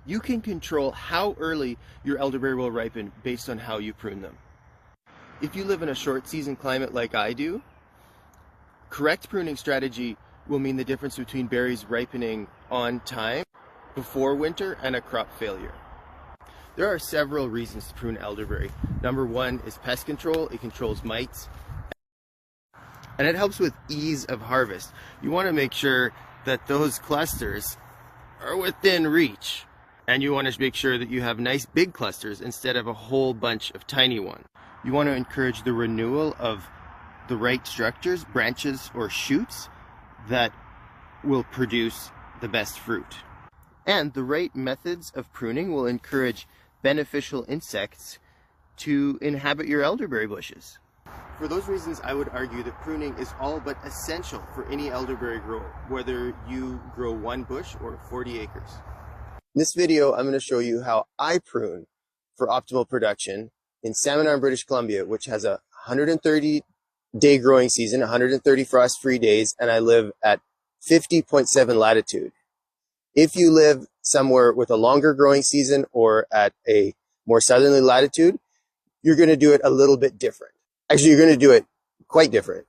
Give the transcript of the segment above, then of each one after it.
You can control how early your elderberry will ripen based on how you prune them. If you live in a short season climate like I do, correct pruning strategy will mean the difference between berries ripening on time before winter and a crop failure. There are several reasons to prune elderberry. Number one is pest control. It controls mites and it helps with ease of harvest. You want to make sure that those clusters are within reach, and you want to make sure that you have nice big clusters instead of a whole bunch of tiny ones. You want to encourage the renewal of the right structures, branches, or shoots that will produce the best fruit. And the right methods of pruning will encourage beneficial insects to inhabit your elderberry bushes. For those reasons, I would argue that pruning is all but essential for any elderberry grower, whether you grow one bush or 40 acres. In this video, I'm going to show you how I prune for optimal production in Salmon Arm, British Columbia, which has a 130-day growing season, 130 frost-free days, and I live at 50.7 latitude. If you live somewhere with a longer growing season or at a more southerly latitude, you're going to do it a little bit different. Actually, you're going to do it quite different.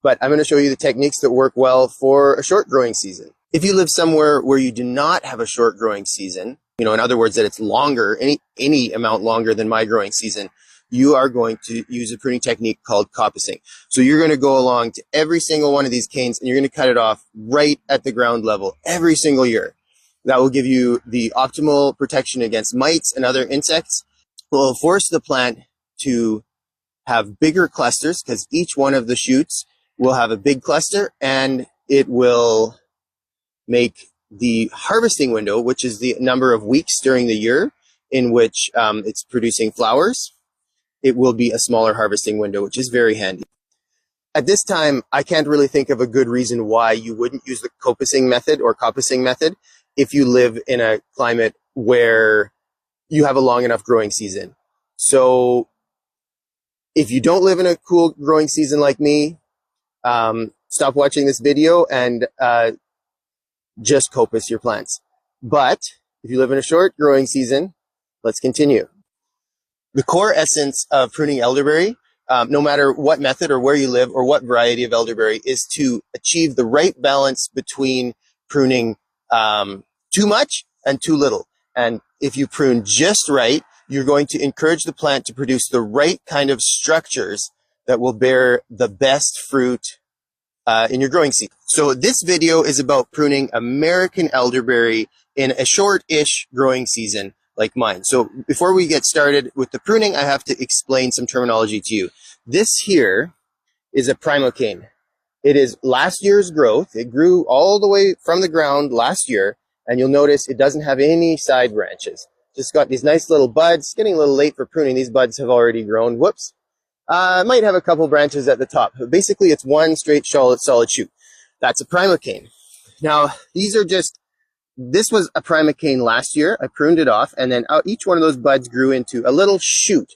But I'm going to show you the techniques that work well for a short growing season. If you live somewhere where you do not have a short growing season, in other words, that it's longer, any amount longer than my growing season, you are going to use a pruning technique called coppicing. So you're going to go along to every single one of these canes and you're going to cut it off right at the ground level every single year. That will give you the optimal protection against mites and other insects. It will force the plant to have bigger clusters because each one of the shoots will have a big cluster, and it will make the harvesting window, which is the number of weeks during the year in which it's producing flowers, it will be a smaller harvesting window, which is very handy. At this time, I can't really think of a good reason why you wouldn't use the coppicing method or coppicing method if you live in a climate where you have a long enough growing season. So if you don't live in a cool growing season like me, stop watching this video and just coppice your plants. But if you live in a short growing season, let's continue. The core essence of pruning elderberry, no matter what method or where you live or what variety of elderberry, is to achieve the right balance between pruning too much and too little. And if you prune just right, you're going to encourage the plant to produce the right kind of structures that will bear the best fruit in your growing season. So this video is about pruning American elderberry in a short-ish growing season like mine. So before we get started with the pruning, I have to explain some terminology to you. This here is a primocane. It is last year's growth. It grew all the way from the ground last year, and you'll notice it doesn't have any side branches. Just got these nice little buds. Getting a little late for pruning. These buds have already grown. Whoops. Might have a couple branches at the top. But basically, it's one straight solid shoot. That's a primocane. Now, this was a primocane last year. I pruned it off, and then each one of those buds grew into a little shoot.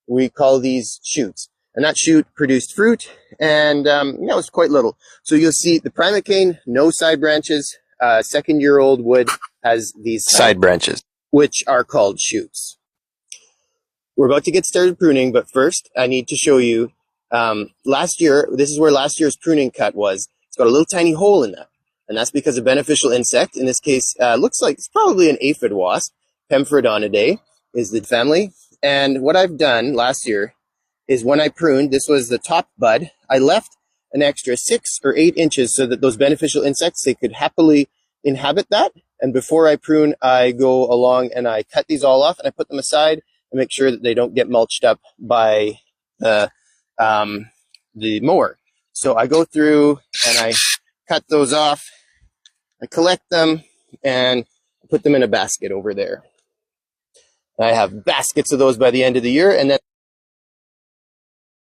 We call these shoots. And that shoot produced fruit, and it's quite little. So you'll see the primocane, no side branches. Second-year-old wood has these side branches, which are called shoots. We're about to get started pruning, but first I need to show you, last year, this is where last year's pruning cut was. It's got a little tiny hole in that, and that's because a beneficial insect, in this case, looks like it's probably an aphid wasp. Pemphirodonidae is the family. And what I've done last year is when I pruned, this was the top bud, I left an extra 6 or 8 inches so that those beneficial insects, they could happily inhabit that. And before I prune, I go along and I cut these all off and I put them aside and make sure that they don't get mulched up by the mower. So I go through and I cut those off, I collect them, and put them in a basket over there. I have baskets of those by the end of the year, and then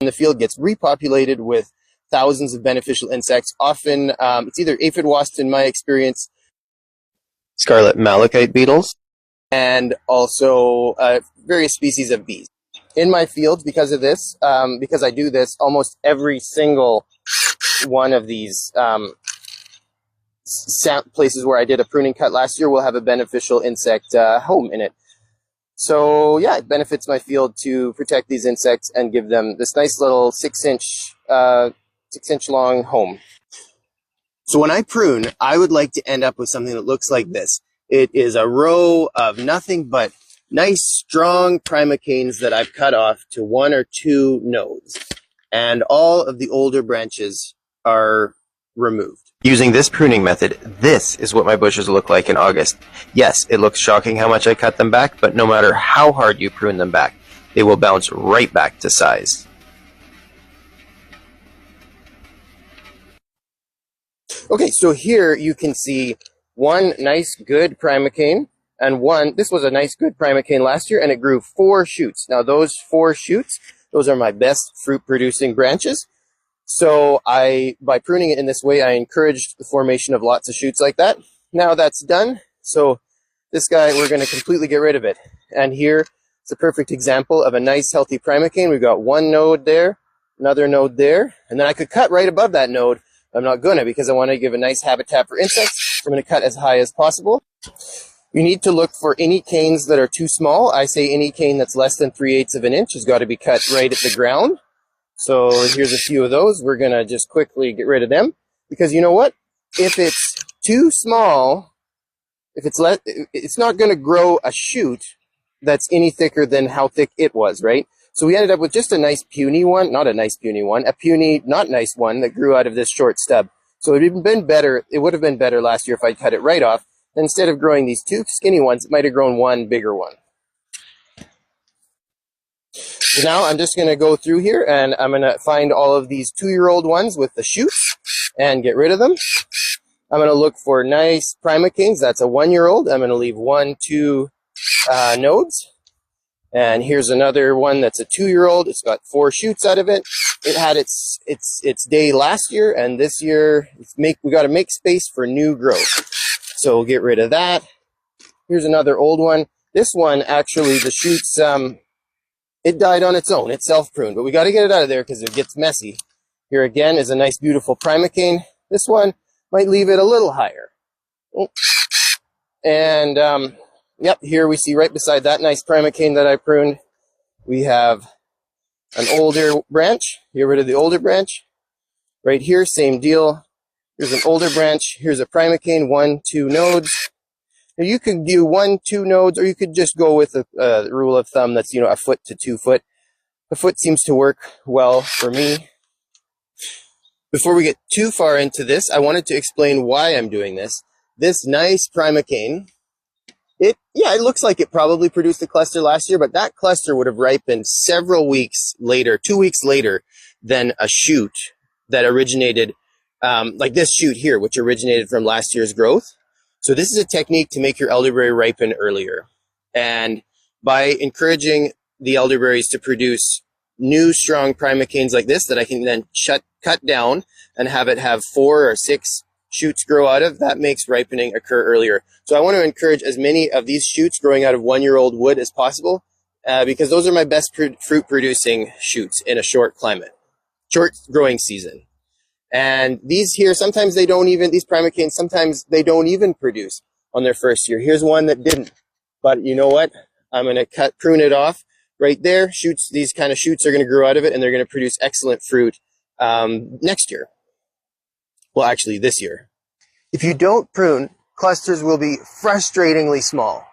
the field gets repopulated with thousands of beneficial insects. Often, it's either aphid wasps in my experience, scarlet malachite beetles, and also various species of bees. In my fields, because of this, because I do this, almost every single one of these places where I did a pruning cut last year will have a beneficial insect home in it. So yeah, it benefits my field to protect these insects and give them this nice little 6-inch long home. So when I prune, I would like to end up with something that looks like this. It is a row of nothing but nice, strong primocanes that I've cut off to 1 or 2 nodes. And all of the older branches are removed. Using this pruning method, this is what my bushes look like in August. Yes, it looks shocking how much I cut them back, but no matter how hard you prune them back, they will bounce right back to size. Okay, so here you can see one nice good primocane and this was a nice good primocane last year, and it grew 4 shoots. Now those 4 shoots, those are my best fruit producing branches. So by pruning it in this way, I encouraged the formation of lots of shoots like that. Now that's done. So this guy, we're going to completely get rid of it. And here it's a perfect example of a nice healthy primocane. We've got 1 node there, another node there, and then I could cut right above that node. I'm not gonna, because I want to give a nice habitat for insects. I'm going to cut as high as possible. You need to look for any canes that are too small. I say any cane that's less than 3/8 of an inch has got to be cut right at the ground. So here's a few of those. We're going to just quickly get rid of them, because you know what? If it's too small, it's not going to grow a shoot that's any thicker than how thick it was, right? So we ended up with just a nice puny one, not a nice puny one, a puny, not nice one that grew out of this short stub. So it would have been better last year if I'd cut it right off. Instead of growing these 2 skinny ones, it might have grown 1 bigger one. So now I'm just going to go through here and I'm going to find all of these 2-year-old ones with the shoots and get rid of them. I'm going to look for nice primocanes. That's a 1-year-old. I'm going to leave 1, 2 nodes. And here's another one that's a 2-year-old. It's got 4 shoots out of it. It had its day last year, and this year we got to make space for new growth. So we'll get rid of that. Here's another old one. This one, actually, the shoots, it died on its own. It's self-pruned, but we got to get it out of there because it gets messy. Here again is a nice, beautiful primocane. This one might leave it a little higher. And, yep, here we see right beside that nice primocane that I pruned, we have an older branch. Get rid of the older branch. Right here, same deal. Here's an older branch. Here's a primocane, 1, 2 nodes. Now you could do 1, 2 nodes, or you could just go with a rule of thumb that's, 1 foot to 2 foot. A foot seems to work well for me. Before we get too far into this, I wanted to explain why I'm doing this. This nice primocane, it looks like it probably produced a cluster last year, but that cluster would have ripened several weeks later, 2 weeks later, than a shoot that originated, like this shoot here, which originated from last year's growth. So this is a technique to make your elderberry ripen earlier. And by encouraging the elderberries to produce new, strong primocanes like this that I can then cut down and have it have 4 or 6 shoots grow out of, that makes ripening occur earlier. So I want to encourage as many of these shoots growing out of 1-year-old wood as possible, because those are my best fruit producing shoots in a short growing season. And these here, sometimes these primocanes, sometimes they don't even produce on their first year. Here's one that didn't, but you know what? I'm going to prune it off right there. These kind of shoots are going to grow out of it, and they're going to produce excellent fruit next year. Well, actually this year. If you don't prune, clusters will be frustratingly small.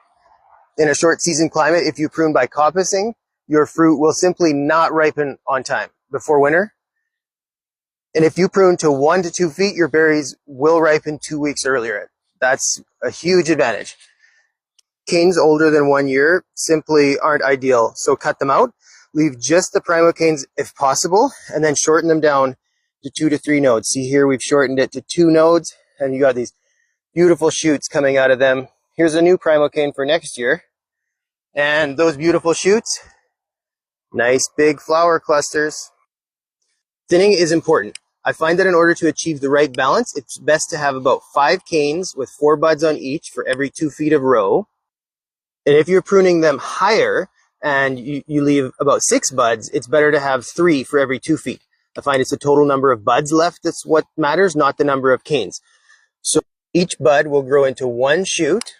In a short season climate, if you prune by coppicing, your fruit will simply not ripen on time before winter. And if you prune to 1 to 2 feet, your berries will ripen 2 weeks earlier. That's a huge advantage. Canes older than 1 year simply aren't ideal, so cut them out. Leave just the primocanes if possible, and then shorten them down to 2 to 3 nodes. See here, we've shortened it to 2 nodes, and you got these beautiful shoots coming out of them. Here's a new primocane for next year. And those beautiful shoots, nice big flower clusters. Thinning is important. I find that in order to achieve the right balance, it's best to have about 5 canes with 4 buds on each for every 2 feet of row. And if you're pruning them higher and you leave about 6 buds, it's better to have 3 for every 2 feet. I find it's the total number of buds left that's what matters, not the number of canes. So Each bud will grow into one shoot,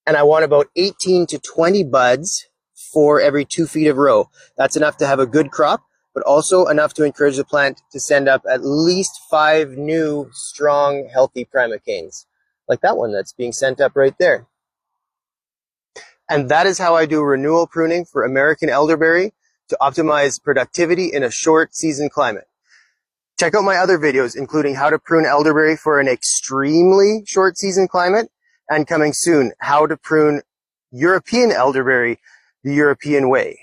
and I want about 18 to 20 buds for every 2 feet of row. That's enough to have a good crop, but also enough to encourage the plant to send up at least 5 new, strong, healthy primocanes, like that one that's being sent up right there. And that is how I do renewal pruning for American elderberry to optimize productivity in a short season climate. Check out my other videos, including how to prune elderberry for an extremely short season climate, and coming soon, how to prune European elderberry the European way.